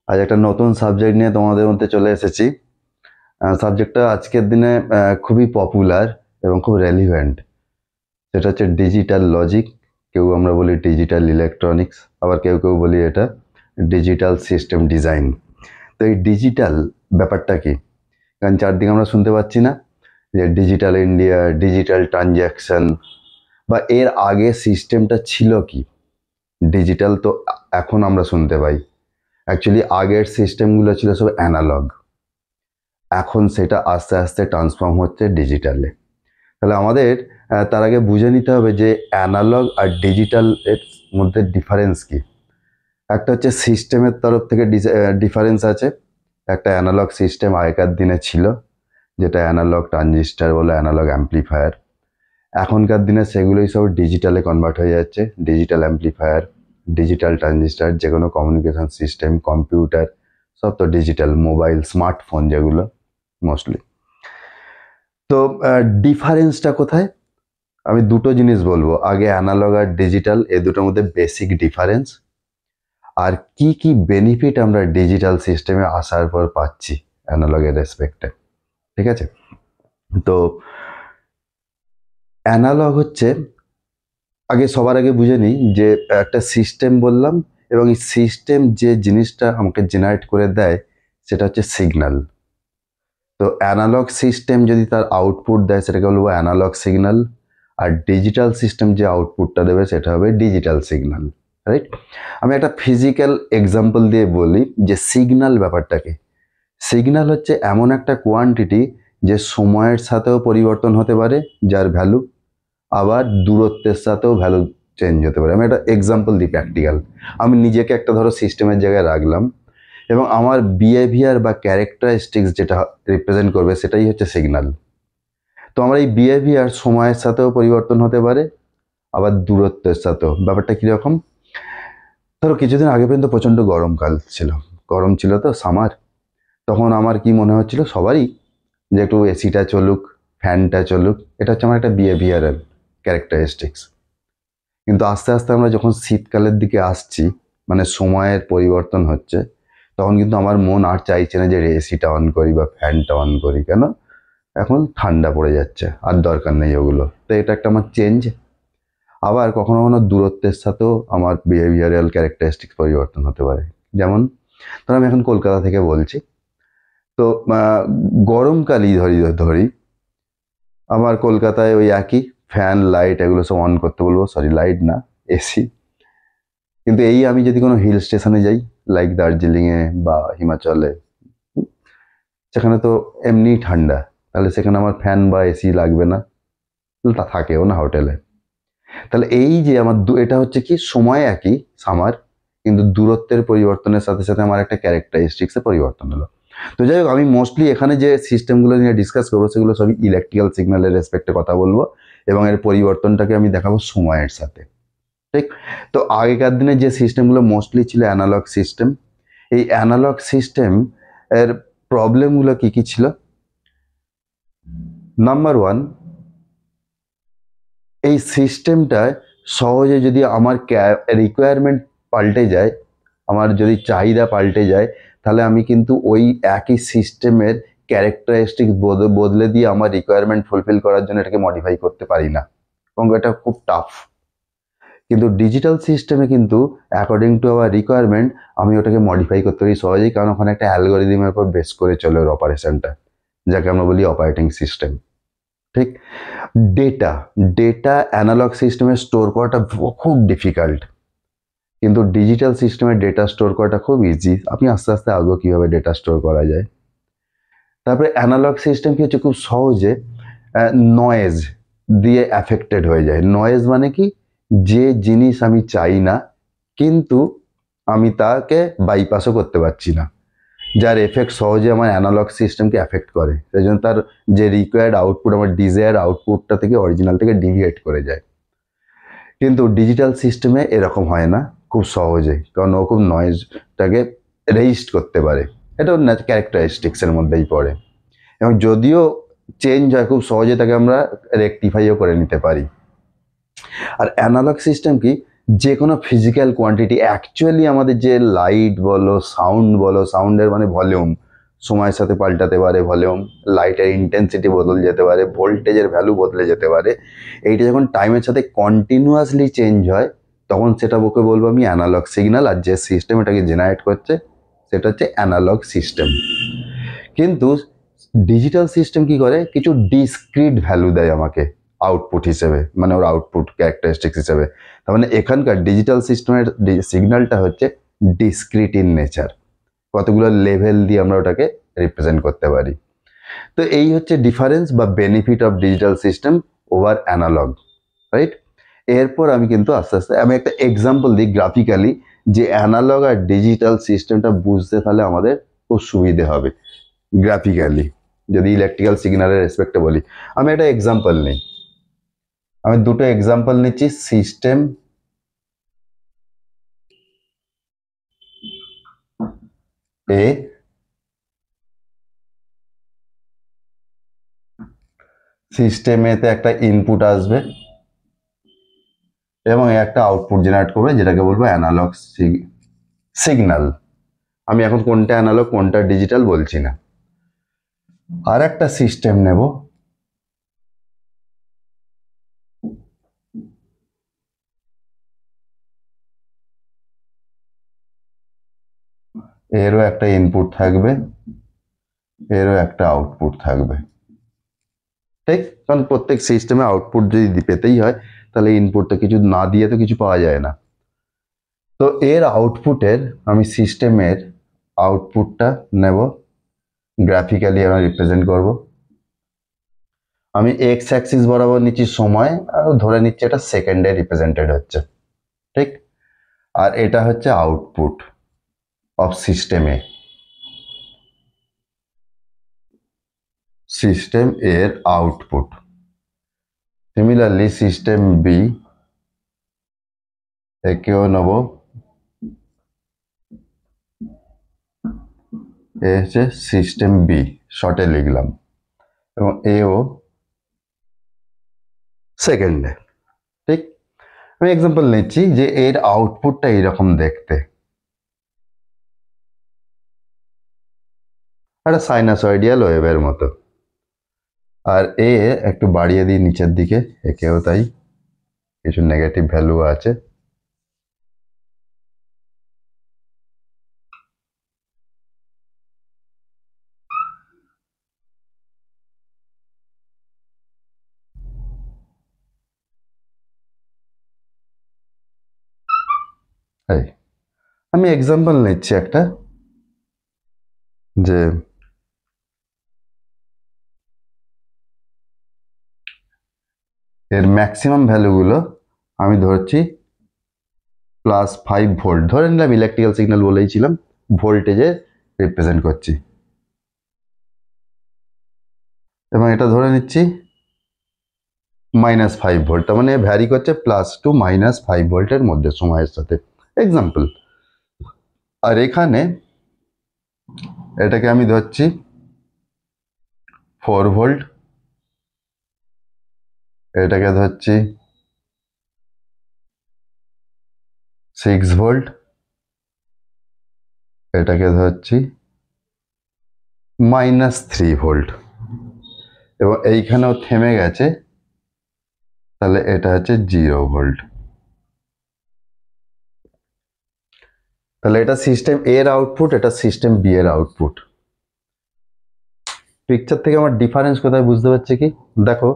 আজ একটা নতুন সাবজেক্ট নিয়ে তোমাদের মধ্যে চলে এসেছি। সাবজেক্টটা আজকের দিনে খুবই পপুলার এবং খুব রেলিভেন্ট। সেটা হচ্ছে ডিজিটাল লজিক। কেউ আমরা বলি ডিজিটাল ইলেকট্রনিক্স, আবার কেউ কেউ বলি এটা ডিজিটাল সিস্টেম ডিজাইন। তো এই ডিজিটাল ব্যাপারটা কি? কারণ চারদিকে আমরা শুনতে পাচ্ছি না যে ডিজিটাল ইন্ডিয়া, ডিজিটাল ট্রানজ্যাকশন, বা এর আগে সিস্টেমটা ছিল কি ডিজিটাল। তো এখন আমরা শুনতে পাই অ্যাকচুয়ালি আগের সিস্টেমগুলো ছিল সব অ্যানালগ, এখন সেটা আস্তে আস্তে ট্রান্সফর্ম হচ্ছে ডিজিটালে। তাহলে আমাদের তার আগে বুঝে নিতে হবে যে অ্যানালগ আর ডিজিটাল এর মধ্যে ডিফারেন্স কি। একটা হচ্ছে সিস্টেমের তরফ থেকে ডিফারেন্স আছে। একটা অ্যানালগ সিস্টেম আগেকার দিনে ছিল, যেটা অ্যানালগ ট্রানজিস্টার বলে, অ্যানালগ অ্যাম্প্লিফায়ার। এখনকার দিনে সেগুলোই সব ডিজিটালে কনভার্ট হয়ে যাচ্ছে। ডিজিটাল অ্যাম্প্লিফায়ার, ডিজিটাল ট্রানজিস্টার, যে কোনো কমিউনিকেশন সিস্টেম, কম্পিউটার, সব তো ডিজিটাল। মোবাইল, স্মার্টফোন যেগুলো মোস্টলি। তো ডিফারেন্সটা কোথায়? আমি দুটো জিনিস বলবো। আগে অ্যানালগ আর ডিজিটাল, এই দুটোর মধ্যে বেসিক ডিফারেন্স, আর কি কি বেনিফিট আমরা ডিজিটাল সিস্টেমে আসার পর পাচ্ছি অ্যানালগের রেসপেক্টে। ঠিক আছে? তো অ্যানালগ হচ্ছে, আগে সবার আগে বুঝে নিই যে একটা সিস্টেম বললাম, এবং এই সিস্টেম যে জিনিসটা আমাকে জেনারেট করে দেয় সেটা হচ্ছে সিগন্যাল। তো অ্যানালগ সিস্টেম যদি তার আউটপুট দেয় সেটাকে বলবো অ্যানালগ সিগন্যাল, আর ডিজিটাল সিস্টেম যে আউটপুটটা দেবে সেটা হবে ডিজিটাল সিগন্যাল। রাইট? আমি একটা ফিজিক্যাল এক্সাম্পল দিয়ে বলি যে সিগন্যাল ব্যাপারটাকে। সিগন্যাল হচ্ছে এমন একটা কোয়ান্টিটি যে সময়ের সাথেও পরিবর্তন হতে পারে, যার ভ্যালু, আবার দূরত্বের সাথেও ভ্যালু চেঞ্জ হতে পারে। আমি একটা এক্সাম্পল দিই প্র্যাকটিক্যাল। আমি নিজেকে একটা ধরো সিস্টেমের জায়গায় রাখলাম, এবং আমার বিহেভিয়ার বা ক্যারেক্টারিস্টিক্স যেটা রিপ্রেজেন্ট করবে সেটাই হচ্ছে সিগন্যাল। তো আমার এই বিহেভিয়ার সময়ের সাথেও পরিবর্তন হতে পারে, আবার দূরত্বের সাথেও। ব্যাপারটা কীরকম? ধরো কিছুদিন আগে পর্যন্ত প্রচণ্ড গরমকাল ছিল, গরম ছিল, তো সামার। তখন আমার কি মনে হচ্ছিল সবারই যে একটু এসিটা চলুক, ফ্যানটা চলুক। এটা হচ্ছে আমার একটা বিহেভিয়ারাল ক্যারেক্টারিস্টিক্স। কিন্তু আস্তে আস্তে আমরা যখন শীতকালের দিকে আসছি, মানে সময়ের পরিবর্তন হচ্ছে, তখন কিন্তু আমার মন আর চাইছে না যে এসিটা অন করি বা ফ্যানটা অন করি। কেন? এখন ঠান্ডা পড়ে যাচ্ছে, আর দরকার নেই ওগুলো। তো এটা একটা আমার চেঞ্জ। আবার কখনো কখনো দূরত্বের সাথেও আমার বিহেভিয়ারাল ক্যারেক্টারিস্টিক্স পরিবর্তন হতে পারে। যেমন ধরো আমি এখন কলকাতা থেকে বলছি, তো গরমকালই ধরি আমার কলকাতায় ওই একই ফ্যান, লাইট এগুলো সব অন করতে বলবো। সরি, লাইট না, এসি। কিন্তু এই আমি যদি কোনো হিল স্টেশনে যাই, লাইক দার্জিলিংয়ে বা হিমাচলে, সেখানে তো এমনি ঠান্ডা, তাহলে সেখানে আমার ফ্যান বা এসি লাগবে না, তা থাকেও না হোটেলে। তাহলে এই যে আমার এটা হচ্ছে কি, সময় একই সামার, কিন্তু দূরত্বের পরিবর্তনের সাথে সাথে আমার একটা ক্যারেক্টারিস্টিক্সে পরিবর্তন হলো। তো যাই হোক, আমি মোস্টলি এখানে যে সিস্টেমগুলো নিয়ে ডিসকাস করবো সেগুলো সবই ইলেকট্রিক্যাল সিগন্যালের রেসপেক্টে কথা বলবো, এবং এর পরিবর্তনটাকে আমি দেখাবো সময়ের সাথে। ঠিক? তো আগেকার দিনে যে সিস্টেমগুলো মোস্টলি ছিল অ্যানালগ সিস্টেম। এই অ্যানালগ সিস্টেম এর প্রবলেমগুলো কি কি ছিল? নাম্বার ওয়ান, এই সিস্টেমটায় সহজে যদি আমার রিকোয়ারমেন্ট পাল্টে যায়, আমার যদি চাহিদা পাল্টে যায়, তাহলে আমি কিন্তু ওই একই সিস্টেমের ক্যারেক্টারিস্টিক্স বদলে দিয়ে আমার রিকোয়ারমেন্ট ফুলফিল করার জন্য এটাকে মডিফাই করতে পারি না, এবং এটা খুব টাফ। কিন্তু ডিজিটাল সিস্টেমে কিন্তু অ্যাকর্ডিং টু আওয়ার রিকোয়ারমেন্ট আমি ওটাকে মডিফাই করতে পারি সহজেই, কারণ ওখানে একটা অ্যালগোরিদমের উপর বেস করে চলে ওর অপারেশনটা, যাকে আমরা বলি অপারেটিং সিস্টেম। ঠিক? ডেটা ডেটা অ্যানালগ সিস্টেমে স্টোর করাটা খুব ডিফিকাল্ট, কিন্তু ডিজিটাল সিস্টেমে ডেটা স্টোর করাটা খুব ইজি। আপনি আস্তে আস্তে আসবো কীভাবে ডেটা স্টোর করা যায়। তারপরে অ্যানালগ সিস্টেম কি হচ্ছে, খুব সহজে নয়েজ দিয়ে অ্যাফেক্টেড হয়ে যায়। নয়েজ মানে কি? যে জিনিস আমি চাই না, কিন্তু আমি তাকে বাইপাসও করতে পারছি না, যার এফেক্ট সহজে আমার অ্যানালগ সিস্টেমকে অ্যাফেক্ট করে। সেই জন্য তার যে রিকোয়ার্ড আউটপুট, আমার ডিজায়ার আউটপুটটা থেকে, অরিজিনাল থেকে ডিভিয়েট করে যায়। কিন্তু ডিজিটাল সিস্টেমে এরকম হয় না খুব সহজে, কারণ ও খুব নয়েজটাকে রেজিস্ট করতে পারে। এটা ওর ক্যারেক্টারিস্টিক্সের মধ্যেই পড়ে, এবং যদিও চেঞ্জ হয় খুব সহজে তাকে আমরা রেকটিফাইও করে নিতে পারি। আর অ্যানালগ সিস্টেম কি, যে কোনো ফিজিক্যাল কোয়ান্টিটি, অ্যাকচুয়ালি আমাদের যে লাইট বলো, সাউন্ডের মানে ভলিউম সময়ের সাথে পাল্টাতে পারে, ভলিউম, লাইটের ইন্টেন্সিটি বদল যেতে পারে, ভোল্টেজের ভ্যালু বদলে যেতে পারে। এইটা যখন টাইমের সাথে কন্টিনিউয়াসলি চেঞ্জ হয় তখন সেটা ওকে বলবো আমি অ্যানালগ সিগন্যাল, আর যে সিস্টেম এটাকে জেনারেট করছে সেটা হচ্ছে অ্যানালগ সিস্টেম। কিন্তু ডিজিটাল সিস্টেম কি করে, কিছু ডিসক্রিট ভ্যালু দেয় আমাকে আউটপুট হিসেবে, মানে ওর আউটপুট ক্যারেক্টারিস্টিক্স হিসেবে। তার মানে এখানকার ডিজিটাল সিস্টেমের সিগন্যালটা হচ্ছে ডিসক্রিট ইন নেচার, কতগুলো লেভেল দিয়ে আমরা ওটাকে রিপ্রেজেন্ট করতে পারি। তো এই হচ্ছে ডিফারেন্স বা benefit of digital system over analog, right? এরপর আমি কিন্তু আস্তে আস্তে আমি একটা এক্সাম্পল দিই গ্রাফিক্যালি, যে অ্যানালগ আর ডিজিটাল সিস্টেমটা বুঝতে তাহলে আমাদের খুব সুবিধে হবে গ্রাফিক্যালি। যদি ইলেকট্রিক্যাল সিগন্যালের রেসপেক্টে বলি, আমি একটা এক্সাম্পল নিই, আমি দুটো এক্সাম্পল নিচ্ছি। সিস্টেম এ, সিস্টেম এতে একটা ইনপুট আসবে এবং একটা আউটপুট জেনারেট করবে, যেটাকে বলবো অ্যানালগ সিগন্যাল। আমি এখন কোনটা অ্যানালগ কোনটা ডিজিটাল বলছি না। আর একটা সিস্টেম নেব, এরও একটা ইনপুট থাকবে, এরও একটা আউটপুট থাকবে, ঠিক? কারণ প্রত্যেক সিস্টেমে আউটপুট যদি পেতেই হয় তাহলে ইনপুটটা কিছু না দিয়ে তো কিছু পাওয়া যায় না। তো এর আউটপুটের আমি সিস্টেমের আউটপুটটা নেব, গ্রাফিক্যালি আমি রিপ্রেজেন্ট করব। আমি এক্স অ্যাক্সিস বরাবর নিচ্ছি সময়, আর ধরে নিচ্ছি এটা সেকেন্ডে রিপ্রেজেন্টেড হচ্ছে, ঠিক? আর এটা হচ্ছে আউটপুট অফ সিস্টেমে, সিস্টেম এর আউটপুট। সিমিলারলি সিস্টেম বি একেও নেব, এ হচ্ছে সিস্টেম বি, শর্টে লিখলাম, এবং এও সেকেন্ডে, ঠিক? আমি এক্সাম্পল নিচ্ছি যে এর আউটপুটটা এইরকম দেখতে, একটা সাইনাসয়েডিয়াল ওয়েভের মতো। আর এ একটু বাড়িয়ে দিই নিচের দিকে, একেও তাই, কিছু নেগেটিভ ভ্যালু আছে। আমি এক্সাম্পল নিচ্ছি একটা, যে এর ম্যাক্সিমাম ভ্যালুগুলো আমি ধরছি +5 ভোল্ট, ধরে নিলাম ইলেকট্রিক্যাল সিগন্যাল বলেইছিলাম, ভোল্টেজে রিপ্রেজেন্ট করছি, এবং এটা ধরে নিচ্ছি -5 ভোল্ট, তার মানে ভ্যারি করছে +2 -5 ভোল্টের মধ্যে সময়ের সাথে, এক্সাম্পল। আর এখানে এটাকে আমি ধরছি 4 ভোল্ট, এটাকে ধরছি 6 ভোল্ট, এটাকে ধরছি -3 ভোল্ট, এবং এইখানেও থেমে গেছে, তাহলে এটা হচ্ছে 0 ভোল্ট। তাহলে এটা সিস্টেম এর আউটপুট, এটা সিস্টেম বি এর আউটপুট। পিকচার থেকে আমার ডিফারেন্স কোথায় বুঝতে পারছি কি, দেখো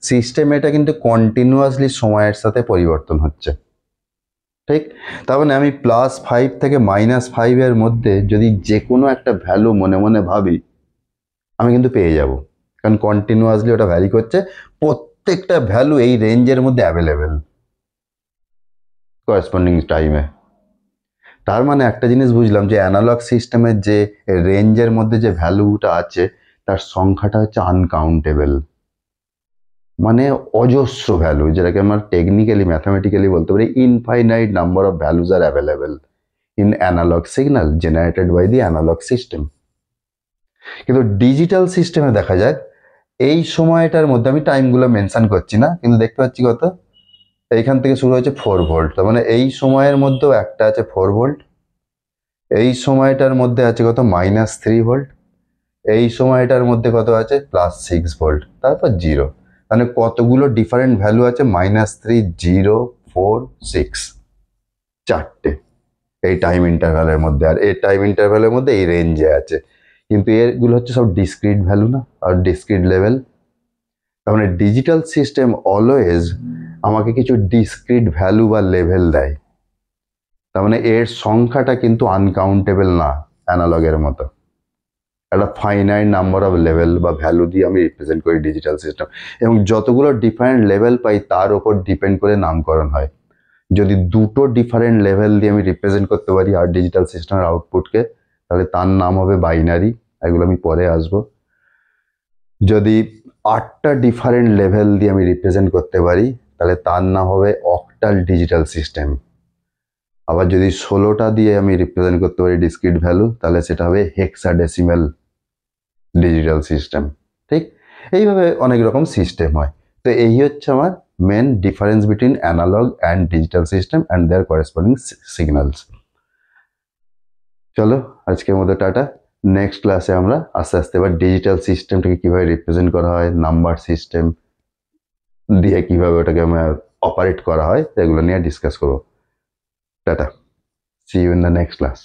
সিস্টেম এটা কিন্তু কন্টিনিউয়াসলি সময়ের সাথে পরিবর্তন হচ্ছে, ঠিক? তার মানে আমি +5 থেকে -5 এর মধ্যে যদি যে কোনো একটা ভ্যালু মনে মনে ভাবি, আমি কিন্তু পেয়ে যাব, কারণ কন্টিনিউয়াসলি ওটা ভ্যারি করছে, প্রত্যেকটা ভ্যালু এই রেঞ্জের মধ্যে অ্যাভেলেবেল করেসপন্ডিং টাইমে। তার মানে একটা জিনিস বুঝলাম, যে অ্যানালগ সিস্টেমের যে রেঞ্জের মধ্যে যে ভ্যালুটা আছে তার সংখ্যাটা হচ্ছে আনকাউন্টেবল, মানে অজস্র ভ্যালু, যেটাকে আমরা টেকনিক্যালি ম্যাথামেটিক্যালি বলতে পারি infinite number of values are available in analog signal generated by the analog system. কিন্তু ডিজিটাল সিস্টেমে দেখা যায় এই সময়টার মধ্যে, আমি টাইমগুলো মেনশন করছি না, কিন্তু দেখতে পাচ্ছি কত এইখান থেকে শুরু হয়েছে 4 ভোল্ট, তার মানে এই সময়ের মধ্যেও একটা আছে 4 ভোল্ট, এই সময়টার মধ্যে আছে কত -3 ভোল্ট, এই সময়টার মধ্যে কত আছে +6 ভোল্ট, তারপর 0। মানে কতগুলো ডিফারেন্ট ভ্যালু আছে -3, 0, 4, 6, চারটে এই টাইম ইন্টারভ্যালের মধ্যে। আর এই টাইম ইন্টারভ্যালের মধ্যে এই রেঞ্জে আছে, কিন্তু এগুলো হচ্ছে সব ডিসক্রিট ভ্যালু না, আর ডিসক্রিট লেভেল। তার মানে ডিজিটাল সিস্টেম অলওয়েজ আমাকে কিছু ডিসক্রিট ভ্যালু বা লেভেল দেয়। তার মানে এর সংখ্যাটা কিন্তু আনকাউন্টেবল না অ্যানালগের মতো, একটা ফাইনাইট নাম্বার অফ লেভেল বা ভ্যালু দিয়ে আমি রিপ্রেজেন্ট করি ডিজিটাল সিস্টেম, এবং যতগুলো ডিফারেন্ট লেভেল পাই তার উপর ডিপেন্ড করে নামকরণ হয়। যদি দুটো ডিফারেন্ট লেভেল দিয়ে আমি রিপ্রেজেন্ট করতে পারি আর ডিজিটাল সিস্টেমের আউটপুটকে, তাহলে তার নাম হবে বাইনারি, এগুলো আমি পরে আসবো। যদি 8টা ডিফারেন্ট লেভেল দিয়ে আমি রিপ্রেজেন্ট করতে পারি, তাহলে তার নাম হবে অক্টাল ডিজিটাল সিস্টেম। আবার যদি 16টা দিয়ে আমি রিপ্রেজেন্ট করতে পারি ডিসক্রিট ভ্যালু, তাহলে সেটা হবে হেক্সাডেসিমাল ডিজিটাল সিস্টেম। ঠিক এইভাবে অনেক রকম সিস্টেম হয়। তো এই হচ্ছে আমার main difference between analog and digital system and their corresponding signals. চলো আজকের মতো টাটা। নেক্সট ক্লাসে আমরা আস্তে আস্তে এবার ডিজিটাল সিস্টেমটাকে কিভাবে রিপ্রেজেন্ট করা হয়, নাম্বার সিস্টেম দিয়ে কিভাবে ওটাকে আমরা অপারেট করা হয়, এগুলো নিয়ে ডিসকাস করবো। Tata, see you in the next class.